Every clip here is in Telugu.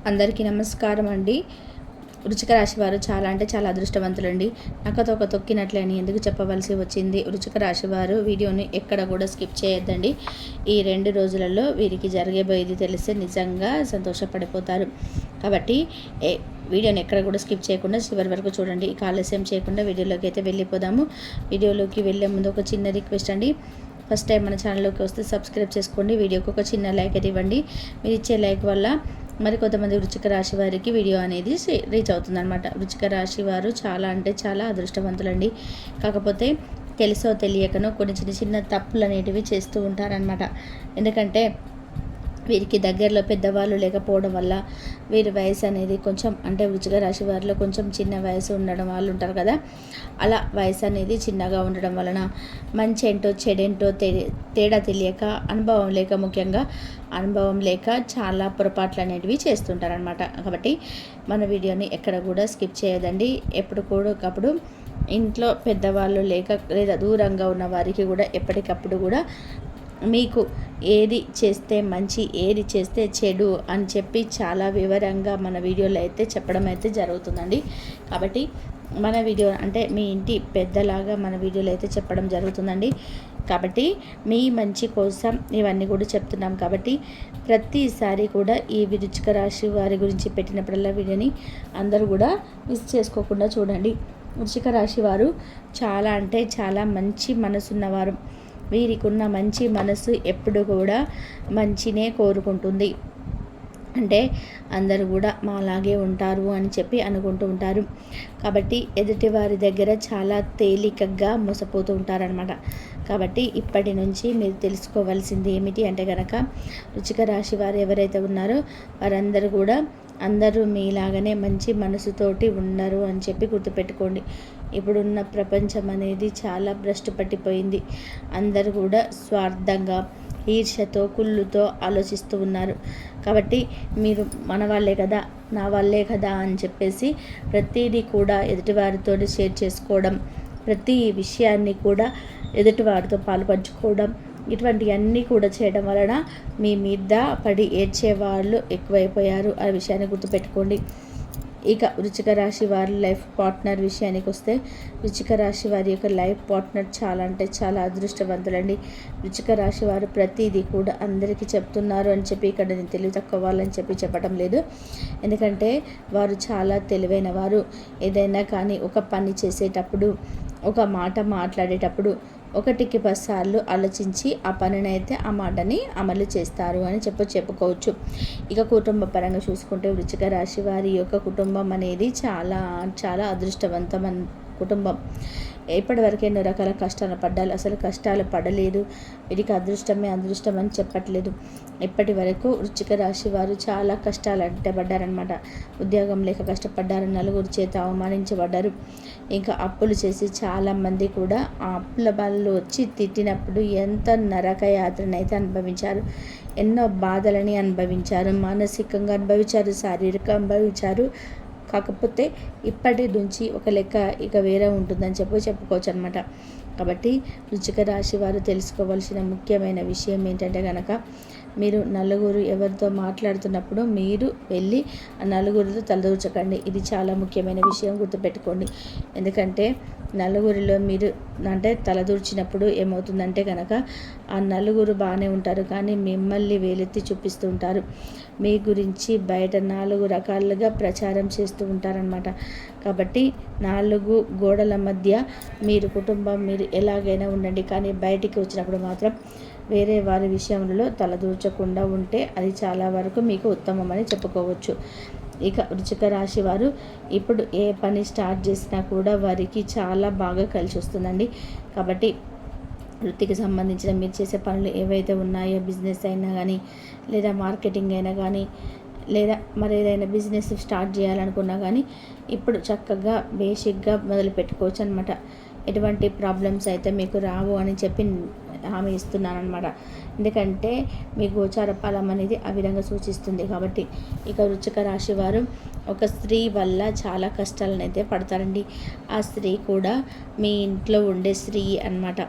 అందరికీ నమస్కారం అండి. వృశ్చిక రాశి వారు చాలా అంటే చాలా అదృష్టవంతులండి. నక్కతోక తొక్కినట్లని ఎందుకు చెప్పవలసి వచ్చింది. వృశ్చిక రాశి వారు వీడియోని ఎక్కడ కూడా స్కిప్ చేయొద్దండి. ఈ 2 రోజులలో వీరికి జరగబోయేది తెలిస్తే నిజంగా సంతోషపడిపోతారు. కాబట్టి వీడియోని ఎక్కడ కూడా స్కిప్ చేయకుండా చివరి వరకు చూడండి. ఇక ఆలస్యం చేయకుండా వీడియోలోకి అయితే వెళ్ళిపోదాము. వీడియోలోకి వెళ్ళే ముందు ఒక చిన్న రిక్వెస్ట్ అండి. ఫస్ట్ టైం మన ఛానల్లోకి వస్తే సబ్స్క్రైబ్ చేసుకోండి. వీడియోకి ఒక చిన్న లైక్ అయితే ఇవ్వండి. మీరు ఇచ్చే లైక్ వల్ల మరి కొంతమంది వృశ్చిక రాశి వారికి వీడియో అనేది రీచ్ అవుతుందన్నమాట. వృశ్చిక రాశి వారు చాలా అంటే చాలా అదృష్టవంతులండి. కాకపోతే తెలుసో తెలియకనో కొన్ని చిన్న చిన్న తప్పులు అనేటివి చేస్తూ ఉంటారనమాట. ఎందుకంటే వీరికి దగ్గరలో పెద్దవాళ్ళు లేకపోవడం వల్ల వీరి వయసు అనేది కొంచెం అంటే వృశ్చిక రాశి వారిలో కొంచెం చిన్న వయసు ఉండడం వాళ్ళు ఉంటారు కదా, అలా వయసు అనేది చిన్నగా ఉండడం వలన మంచి ఏంటో చెడేంటో తేడా తెలియక అనుభవం లేక, ముఖ్యంగా అనుభవం లేక చాలా పొరపాట్లు అనేటివి చేస్తుంటారనమాట. కాబట్టి మన వీడియోని ఎక్కడ కూడా స్కిప్ చేయదండి. ఎప్పటికప్పుడు ఇంట్లో పెద్దవాళ్ళు లేదా దూరంగా ఉన్న వారికి కూడా ఎప్పటికప్పుడు కూడా మీకు ఏది చేస్తే మంచి, ఏది చేస్తే చెడు అని చెప్పి చాలా వివరంగా మన వీడియోలో అయితే చెప్పడం అయితే జరుగుతుందండి. కాబట్టి మన వీడియో అంటే మీ ఇంటి పెద్దలాగా మన వీడియోలో అయితే చెప్పడం జరుగుతుందండి. కాబట్టి మీ మంచి కోసం ఇవన్నీ కూడా చెప్తున్నాం. కాబట్టి ప్రతిసారి కూడా ఈ వృశ్చిక రాశి వారి గురించి పెట్టినప్పుడల్లా వీడియోని అందరూ కూడా మిస్ చేసుకోకుండా చూడండి. వృశ్చిక రాశి వారు చాలా అంటే చాలా మంచి మనసున్నవారు. వీరికి ఉన్న మంచి మనసు ఎప్పుడు కూడా మంచినే కోరుకుంటుంది. అంటే అందరూ కూడా మాలాగే ఉంటారు అని చెప్పి అనుకుంటూ ఉంటారు. కాబట్టి ఎదుటి వారి దగ్గర చాలా తేలికగా మోసపోతూ ఉంటారనమాట. కాబట్టి ఇప్పటి నుంచి మీరు తెలుసుకోవాల్సింది ఏమిటి అంటే కనుక, వృశ్చిక రాశి వారు ఎవరైతే ఉన్నారో వారందరూ కూడా అందరూ మీలాగానే మంచి మనసుతోటి ఉండరు అని చెప్పి గుర్తుపెట్టుకోండి. ఇప్పుడున్న ప్రపంచం అనేది చాలా భ్రష్టు పట్టిపోయింది. అందరూ కూడా స్వార్థంగా, ఈర్ష్యతో, కుళ్ళుతో ఆలోచిస్తూ ఉన్నారు. కాబట్టి మీరు మన వాళ్ళే కదా, నా వాళ్ళే కదా అని చెప్పేసి ప్రతిదీ కూడా ఎదుటివారితో షేర్ చేసుకోవడం, ప్రతి విషయాన్ని కూడా ఎదుటివారితో పాలుపంచుకోవడం, ఇటువంటివన్నీ కూడా చేయడం వలన మీ మీద పడి ఏడ్చేవాళ్ళు ఎక్కువైపోయారు. ఆ విషయాన్ని గుర్తుపెట్టుకోండి. ఇక వృశ్చిక రాశి వారి లైఫ్ పార్ట్నర్ విషయానికి వస్తే, వృశ్చిక రాశి వారి యొక్క లైఫ్ పార్ట్నర్ చాలా అంటే చాలా అదృష్టవంతులండి. వృశ్చిక రాశి వారు ప్రతిదీ కూడా అందరికీ చెప్తున్నారు అని చెప్పి ఇక్కడ నేను తెలివి తక్కువ వాళ్ళని చెప్పి చెప్పడం లేదు. ఎందుకంటే వారు చాలా తెలివైన వారు. ఏదైనా కానీ ఒక పని చేసేటప్పుడు, ఒక మాట మాట్లాడేటప్పుడు 1కి 10 సార్లు ఆలోచించి ఆ పనినైతే, ఆ మాటని అమలు చేస్తారు అని చెప్పుకోవచ్చు. ఇక కుటుంబ పరంగా చూసుకుంటే వృశ్చిక రాశి వారి యొక్క కుటుంబం అనేది చాలా చాలా అదృష్టవంతమైన కుటుంబం. ఇప్పటివరకు ఎన్నో రకాల కష్టాలు పడ్డారు. అసలు కష్టాలు పడలేదు. వీరికి అదృష్టమే అదృష్టం అని చెప్పట్లేదు. ఇప్పటి వరకు వృశ్చిక రాశి వారు చాలా కష్టాలు అంటే పడ్డారనమాట. ఉద్యోగం లేక కష్టపడ్డారు, నలుగురు చేత అవమానించబడ్డారు. ఇంకా అప్పులు చేసి చాలామంది కూడా ఆ అప్పుల వాళ్ళు వచ్చి తిట్టినప్పుడు ఎంత నరక యాత్రనైతే అనుభవించారు. ఎన్నో బాధలని అనుభవించారు, మానసికంగా అనుభవించారు, శారీరకంగా అనుభవించారు. కాకపోతే ఇప్పటి నుంచి ఒక లెక్క ఇక వేరే ఉంటుందని చెప్పుకోవచ్చు అనమాట. కాబట్టి వృశ్చిక రాశి వారు తెలుసుకోవాల్సిన ముఖ్యమైన విషయం ఏంటంటే కనుక, మీరు నలుగురు ఎవరితో మాట్లాడుతున్నప్పుడు మీరు వెళ్ళి ఆ నలుగురితో తలదూర్చకండి. ఇది చాలా ముఖ్యమైన విషయం, గుర్తుపెట్టుకోండి. ఎందుకంటే నలుగురిలో మీరు అంటే తలదూర్చినప్పుడు ఏమవుతుందంటే కనుక, ఆ నలుగురు బాగానే ఉంటారు కానీ మిమ్మల్ని వేలెత్తి చూపిస్తూ ఉంటారు. మీ గురించి బయట 4 రకాలుగా ప్రచారం చేస్తూ ఉంటారనమాట. కాబట్టి 4 గోడల మధ్య మీరు కుటుంబం మీరు ఎలాగైనా ఉండండి, కానీ బయటికి వచ్చినప్పుడు మాత్రం వేరే వారి విషయంలో తలదూర్చకుండా ఉంటే అది చాలా వరకు మీకు ఉత్తమమని చెప్పుకోవచ్చు. ఇక వృశ్చిక రాశి వారు ఇప్పుడు ఏ పని స్టార్ట్ చేసినా కూడా వారికి చాలా బాగా కలిసి వస్తుందండి. కాబట్టి వృత్తికి సంబంధించిన మీరు చేసే పనులు ఏవైతే ఉన్నాయో, బిజినెస్ అయినా కానీ, లేదా మార్కెటింగ్ అయినా కానీ, లేదా మరి ఏదైనా బిజినెస్ స్టార్ట్ చేయాలనుకున్నా కానీ ఇప్పుడు చక్కగా బేసిక్గా మొదలు పెట్టుకోవచ్చు అనమాట. ఎటువంటి ప్రాబ్లమ్స్ అయితే మీకు రావు అని చెప్పి హామీ ఇస్తున్నాను అనమాట. ఎందుకంటే మీ గోచార ఫలం అనేది ఆ విధంగా సూచిస్తుంది. కాబట్టి ఇక వృశ్చిక రాశి వారు ఒక స్త్రీ వల్ల చాలా కష్టాలను అయితే పడతారండి. ఆ స్త్రీ కూడా మీ ఇంట్లో ఉండే స్త్రీ అన్నమాట.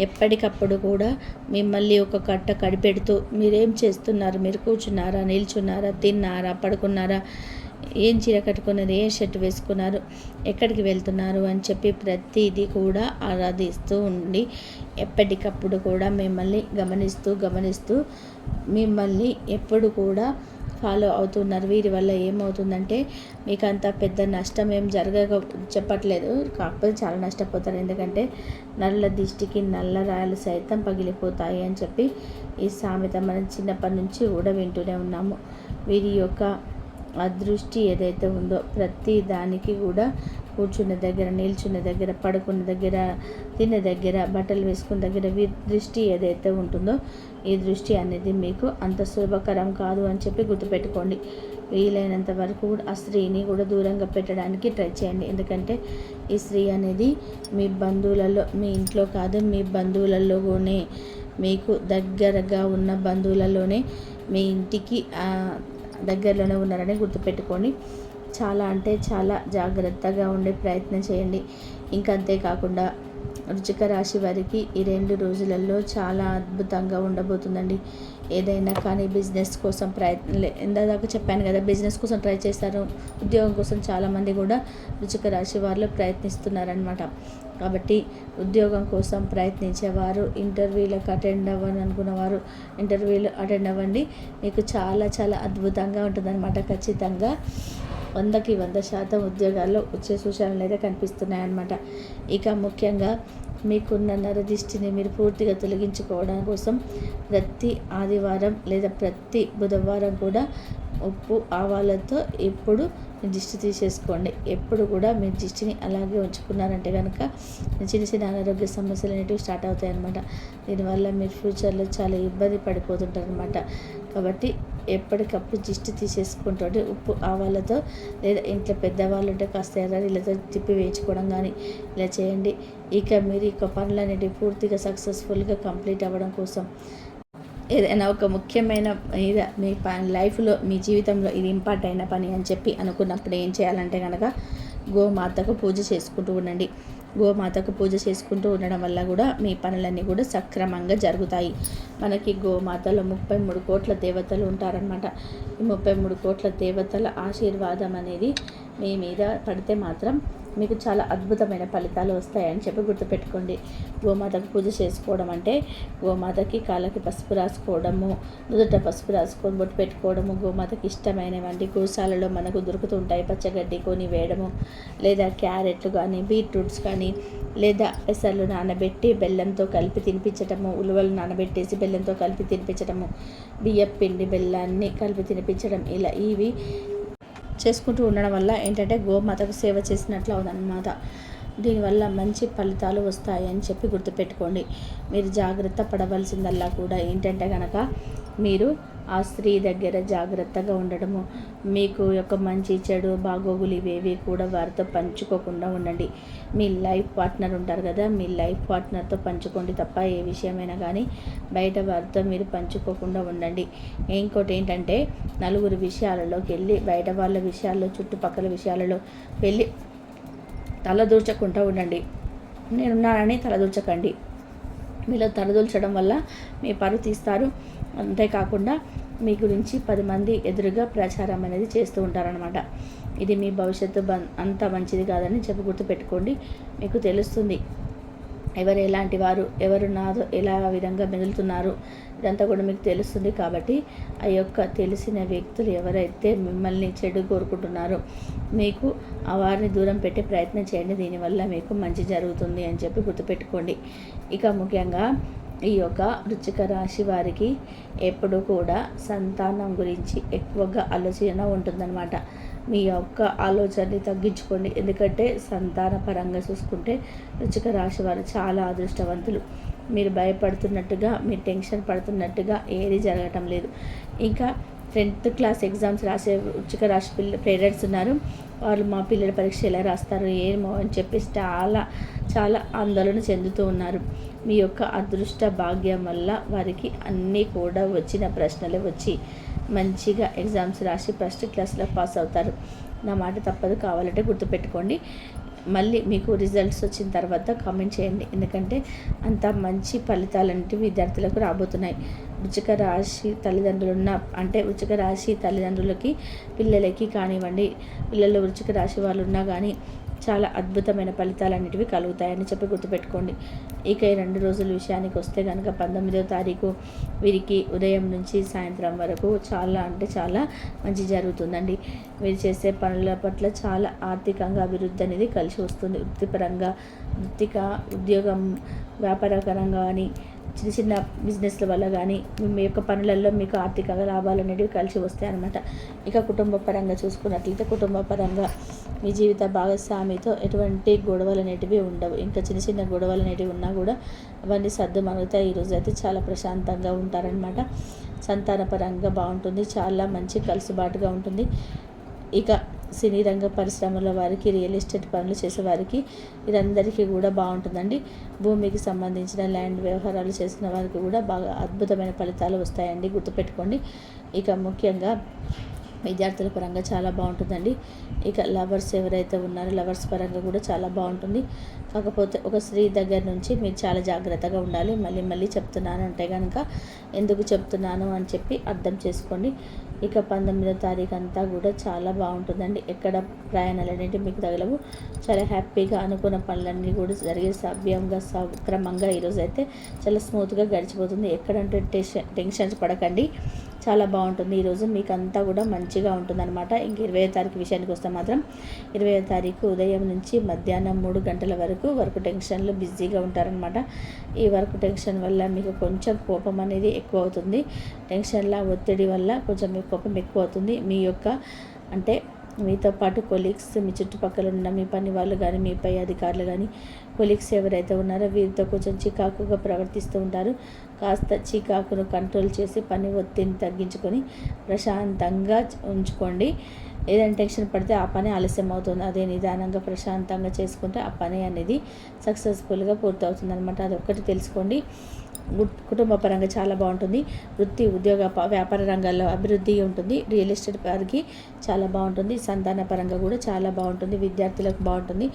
ఎప్పటికప్పుడు కూడా మిమ్మల్ని ఒక కట్ట కడిపెడుతూ మీరేం చేస్తున్నారు, మీరు కూర్చున్నారా, నిల్చున్నారా, తిన్నారా, పడుకున్నారా, ఏం చీర కట్టుకున్నారు, ఏ షర్ట్ వేసుకున్నారు, ఎక్కడికి వెళ్తున్నారు అని చెప్పి ప్రతిదీ కూడా ఆరాధిస్తూ ఉండి ఎప్పటికప్పుడు కూడా మిమ్మల్ని గమనిస్తూ మిమ్మల్ని ఎప్పుడు కూడా ఫాలో అవుతున్నారు. వీరి వల్ల ఏమవుతుందంటే మీకు అంత పెద్ద నష్టం ఏం చెప్పట్లేదు, కాకపోతే చాలా నష్టపోతారు. ఎందుకంటే నల్ల దిష్టికి నల్ల రాయలు సైతం పగిలిపోతాయి అని చెప్పి ఈ సామెత మనం చిన్నప్పటి నుంచి కూడా వింటూనే ఉన్నాము. వీరి యొక్క అదృష్టి ఏదైతే ఉందో ప్రతి దానికి కూడా కూర్చున్న దగ్గర, నిల్చున్న దగ్గర, పడుకున్న దగ్గర, తిన్న దగ్గర, బట్టలు వేసుకున్న దగ్గర దృష్టి ఏదైతే ఉంటుందో ఈ దృష్టి అనేది మీకు అంత సులభకరం కాదు అని చెప్పి గుర్తుపెట్టుకోండి. వీలైనంత వరకు కూడా ఆ స్త్రీని కూడా దూరంగా పెట్టడానికి ట్రై చేయండి. ఎందుకంటే ఈ స్త్రీ అనేది మీ బంధువులలో, మీ ఇంట్లో కాదు, మీ బంధువులలోనే, మీకు దగ్గరగా ఉన్న బంధువులలోనే మీ ఇంటికి దగ్గరలోనే ఉన్నారని గుర్తుపెట్టుకొని చాలా అంటే చాలా జాగ్రత్తగా ఉండే ప్రయత్నం చేయండి. ఇంకా అంతేకాకుండా వృశ్చిక రాశి వారికి ఈ 2 రోజులలో చాలా అద్భుతంగా ఉండబోతుందండి. ఏదైనా కానీ బిజినెస్ కోసం ఇందాక చెప్పాను కదా, బిజినెస్ కోసం ట్రై చేస్తారు, ఉద్యోగం కోసం చాలామంది కూడా వృశ్చిక రాశి వారిలో ప్రయత్నిస్తున్నారనమాట. కాబట్టి ఉద్యోగం కోసం ప్రయత్నించేవారు, ఇంటర్వ్యూలకు అటెండ్ అవ్వాలనుకున్నవారు ఇంటర్వ్యూలు అటెండ్ అవ్వండి. మీకు చాలా చాలా అద్భుతంగా ఉంటుందన్నమాట. ఖచ్చితంగా 100కి 100% ఉద్యోగాల్లో వచ్చే సూచనలు అయితే కనిపిస్తున్నాయన్నమాట. ఇక ముఖ్యంగా మీకున్న నరదిష్టిని మీరు పూర్తిగా తొలగించుకోవడం కోసం ప్రతి ఆదివారం లేదా ప్రతి బుధవారం కూడా ఉప్పు ఆవాలతో ఎప్పుడు మీ దిష్టి తీసేసుకోండి. ఎప్పుడు కూడా మీ దిష్టిని అలాగే ఉంచుకున్నారంటే కనుక చిన్న చిన్న అనారోగ్య సమస్యలు అనేటివి స్టార్ట్ అవుతాయి అన్నమాట. దీనివల్ల మీరు ఫ్యూచర్లో చాలా ఇబ్బంది పడిపోతుంటారు అనమాట. కాబట్టి ఎప్పటికప్పుడు దిష్టి తీసేసుకుంటుంటే ఉప్పు ఆవాలతో, లేదా ఇంట్లో పెద్దవాళ్ళు ఉంటే కాస్త ఎర్రనీళ్ళతో తిప్పి వేయించుకోవడం కానీ ఇలా చేయండి. ఇక మీరు ఇక పనులనేటివి పూర్తిగా సక్సెస్ఫుల్గా కంప్లీట్ అవ్వడం కోసం ఏదైనా ఒక ముఖ్యమైన మీ లైఫ్లో, మీ జీవితంలో ఇది ఇంపార్ట్ అయిన పని అని చెప్పి అనుకున్నప్పుడు ఏం చేయాలంటే కనుక గోమాతకు పూజ చేసుకుంటూ ఉండండి. గోమాతకు పూజ చేసుకుంటూ ఉండడం వల్ల కూడా మీ పనులన్నీ కూడా సక్రమంగా జరుగుతాయి. మనకి గోమాతలో 33 కోట్ల దేవతలు ఉంటారనమాట. ఈ 33 కోట్ల దేవతల ఆశీర్వాదం అనేది మీ మీద పడితే మాత్రం మీకు చాలా అద్భుతమైన ఫలితాలు వస్తాయని చెప్పి గుర్తుపెట్టుకోండి. గోమాతకు పూజ చేసుకోవడం అంటే గోమాతకి కాళ్ళకి పసుపు రాసుకోవడము, నుదుట పసుపు రాసుకొని బొట్టు పెట్టుకోవడము, గోమాతకి ఇష్టమైనవంటి గోశాలలో మనకు దొరుకుతుంటాయి. పచ్చగడ్డి కొని వేయడము, లేదా క్యారెట్లు కానీ, బీట్రూట్స్ కానీ, లేదా పెసర్లు నానబెట్టి బెల్లంతో కలిపి తినిపించటము, ఉలువలు నానబెట్టేసి బెల్లంతో కలిపి తినిపించటము, బియ్యం పిండి బెల్లాన్ని కలిపి తినిపించడం, ఇలా ఇవి చేసుకుంటూ ఉండడం వల్ల ఏంటంటే గోమాతకు సేవ చేసినట్లు అవుదన్నమాట. దీనివల్ల మంచి ఫలితాలు వస్తాయి అని చెప్పి గుర్తుపెట్టుకోండి. మీరు జాగ్రత్త పడవలసిందల్లా కూడా ఏంటంటే కనుక మీరు ఆ స్త్రీ దగ్గర జాగ్రత్తగా ఉండడము, మీకు యొక్క మంచి చెడు బాగోగులు ఇవేవి కూడా వారితో పంచుకోకుండా ఉండండి. మీ లైఫ్ పార్ట్నర్ ఉంటారు కదా, మీ లైఫ్ పార్ట్నర్తో పంచుకోండి తప్ప ఏ విషయమైనా కానీ బయట వారితో మీరు పంచుకోకుండా ఉండండి. ఇంకోటి ఏంటంటే నలుగురు విషయాలలోకి వెళ్ళి బయట వాళ్ళ విషయాల్లో, చుట్టుపక్కల విషయాలలో వెళ్ళి తలదూర్చకుండా ఉండండి. నేనున్నానని తలదూర్చకండి. మీలో తలదూల్చడం వల్ల మీ పరువు తీస్తారు. అంతేకాకుండా మీ గురించి 10 మంది ఎదురుగా ప్రచారం అనేది చేస్తూ ఉంటారనమాట. ఇది మీ భవిష్యత్తు అంత మంచిది కాదని చెప్పి గుర్తుపెట్టుకోండి. మీకు తెలుస్తుంది ఎవరు ఎలాంటి వారు, ఎవరు నాతో ఎలా విధంగా మెదులుతున్నారు, ఇదంతా కూడా మీకు తెలుస్తుంది. కాబట్టి ఆ యొక్క తెలిసిన వ్యక్తులు ఎవరైతే మిమ్మల్ని చెడు కోరుకుంటున్నారో మీకు ఆ వారిని దూరం పెట్టే ప్రయత్నం చేయండి. దీనివల్ల మీకు మంచి జరుగుతుంది అని చెప్పి గుర్తుపెట్టుకోండి. ఇక ముఖ్యంగా ఈ యొక్క వృశ్చిక రాశి వారికి ఎప్పుడు కూడా సంతానం గురించి ఎక్కువగా ఆలోచన ఉంటుందన్నమాట. మీ యొక్క ఆలోచనని తగ్గించుకోండి. ఎందుకంటే సంతాన పరంగా చూసుకుంటే వృశ్చిక రాశి వారు చాలా అదృష్టవంతులు. మీరు భయపడుతున్నట్టుగా, మీరు టెన్షన్ పడుతున్నట్టుగా ఏది జరగటం లేదు. ఇంకా 10th క్లాస్ ఎగ్జామ్స్ రాసే వృశ్చిక రాశి పేరెంట్స్ ఉన్నారు. వాళ్ళు మా పిల్లల పరీక్ష ఎలా రాస్తారు ఏమో అని చెప్పేసి చాలా ఆందోళన చెందుతూ ఉన్నారు. మీ యొక్క అదృష్ట భాగ్యం వల్ల వారికి అన్నీ కూడా వచ్చిన ప్రశ్నలే వచ్చి మంచిగా ఎగ్జామ్స్ రాసి ఫస్ట్ క్లాస్లో పాస్ అవుతారు. నా మాట తప్పదు, కావాలంటే గుర్తుపెట్టుకోండి. మళ్ళీ మీకు రిజల్ట్స్ వచ్చిన తర్వాత కామెంట్ చేయండి. ఎందుకంటే అంత మంచి ఫలితాలంటే విద్యార్థులకు రాబోతున్నాయి. వృశ్చిక రాశి వృశ్చిక రాశి తల్లిదండ్రులకి పిల్లలకి కానివ్వండి, పిల్లలు వృశ్చిక రాశి వాళ్ళు ఉన్నా కానీ చాలా అద్భుతమైన ఫలితాలు అనేటివి కలుగుతాయని చెప్పి గుర్తుపెట్టుకోండి. ఇక ఈ 2 రోజుల విషయానికి వస్తే కనుక 19వ తారీఖు వీరికి ఉదయం నుంచి సాయంత్రం వరకు చాలా మంచి జరుగుతుందండి. వీరు చేసే పనుల పట్ల చాలా ఆర్థికంగా అభివృద్ధి అనేది కలిసి వస్తుంది. వృత్తిపరంగా ఉద్యోగం వ్యాపారకరంగా కానీ చిన్న బిజినెస్ల వల్ల కానీ మీ యొక్క పనులలో మీకు ఆర్థికంగా లాభాలు అనేవి కలిసి వస్తాయి అన్నమాట. ఇక కుటుంబ పరంగా చూసుకున్నట్లయితే కుటుంబ పరంగా మీ జీవిత భాగస్వామితో ఎటువంటి గొడవలు అనేటివి ఉండవు. ఇంకా చిన్న గొడవలు అనేటివి ఉన్నా కూడా అవన్నీ సర్దుమణుగుతాయి. ఈరోజు అయితే చాలా ప్రశాంతంగా ఉంటారనమాట. సంతానపరంగా బాగుంటుంది, చాలా మంచి కలుసుబాటుగా ఉంటుంది. ఇక సినీ రంగ పరిశ్రమల వారికి, రియల్ ఎస్టేట్ పనులు చేసేవారికి వీరందరికీ కూడా బాగుంటుందండి. భూమికి సంబంధించిన ల్యాండ్ వ్యవహారాలు చేసిన వారికి కూడా బాగా అద్భుతమైన ఫలితాలు వస్తాయండి, గుర్తుపెట్టుకోండి. ఇక ముఖ్యంగా విద్యార్థుల పరంగా చాలా బాగుంటుందండి. ఇక లవర్స్ ఎవరైతే ఉన్నారో లవర్స్ పరంగా కూడా చాలా బాగుంటుంది. కాకపోతే ఒక స్త్రీ దగ్గర నుంచి మీరు చాలా జాగ్రత్తగా ఉండాలి. మళ్ళీ చెప్తున్నాను అంటే కనుక ఎందుకు చెప్తున్నాను అని చెప్పి అర్థం చేసుకోండి. ఇక 19వ తారీఖు అంతా కూడా చాలా బాగుంటుందండి. ఎక్కడ ప్రయాణాలు అనేవి మీకు తగలవు. చాలా హ్యాపీగా అనుకున్న పనులన్నీ కూడా జరిగే సవ్యంగా సక్రమంగా ఈరోజు అయితే చాలా స్మూత్గా గడిచిపోతుంది. ఎక్కడంటే టెన్షన్స్ పడకండి, చాలా బాగుంటుంది. ఈరోజు మీకు అంతా కూడా మంచిగా ఉంటుందన్నమాట. ఇంక 20వ తారీఖు విషయానికి వస్తే మాత్రం 20వ తారీఖు ఉదయం నుంచి మధ్యాహ్నం 3 గంటల వరకు టెన్షన్లు బిజీగా ఉంటారనమాట. ఈ వర్క్ టెన్షన్ వల్ల మీకు కొంచెం కోపం అనేది ఎక్కువ అవుతుంది. టెన్షన్ల ఒత్తిడి వల్ల కొంచెం మీ కోపం ఎక్కువ అవుతుంది. మీ యొక్క మీతో పాటు కొలీగ్స్, మీ చుట్టుపక్కల ఉన్న మీ పని వాళ్ళు కానీ, మీ పై అధికారులు కానీ, కొలీగ్స్ ఎవరైతే ఉన్నారో వీరితో కొంచెం చికాకుగా ప్రవర్తిస్తూ ఉంటారు. కాస్త చికాకును కంట్రోల్ చేసి పని ఒత్తిడిని తగ్గించుకొని ప్రశాంతంగా ఉంచుకోండి. ఏదైనా టెన్షన్ పడితే ఆ పని ఆలస్యం అవుతుంది. అదే నిదానంగా ప్రశాంతంగా చేసుకుంటే ఆ పని అనేది సక్సెస్ఫుల్గా పూర్తవుతుంది అనమాట. అదొక్కటి తెలుసుకోండి. కుటుంబ పరంగా చాలా బాగుంటుంది. వృత్తి, ఉద్యోగ, వ్యాపార రంగాల్లో అభివృద్ధి ఉంటుంది. రియల్ ఎస్టేట్ వారికి చాలా బాగుంటుంది. సంతాన పరంగా కూడా చాలా బాగుంటుంది. విద్యార్థులకు బాగుంటుంది.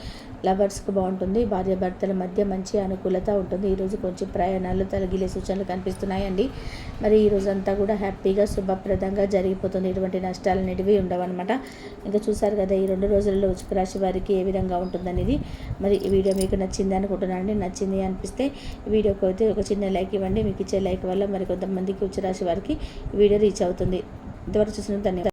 లవర్స్కి బాగుంటుంది. భార్యాభర్తల మధ్య మంచి అనుకూలత ఉంటుంది. ఈరోజు కొంచెం ప్రయాణాలు తొలగిలే సూచనలు కనిపిస్తున్నాయండి. మరి ఈరోజు అంతా కూడా హ్యాపీగా శుభప్రదంగా జరిగిపోతుంది. ఎటువంటి నష్టాలు అనేటివి ఉండవన్నమాట. ఇంకా చూసారు కదా ఈ 2 రోజులలో వృశ్చిక రాశి వారికి ఏ విధంగా ఉంటుందనేది. మరి ఈ వీడియో మీకు నచ్చింది అనుకుంటున్నానండి. నచ్చింది అనిపిస్తే ఈ వీడియోకి అయితే ఒక చిన్న లైక్ ఇవ్వండి. మీకు ఇచ్చే లైక్ వల్ల మరి కొంతమందికి వృశ్చిక రాశి వారికి ఈ వీడియో రీచ్ అవుతుంది. ఇంతవరకు చూసిన ధన్యవాదాలు.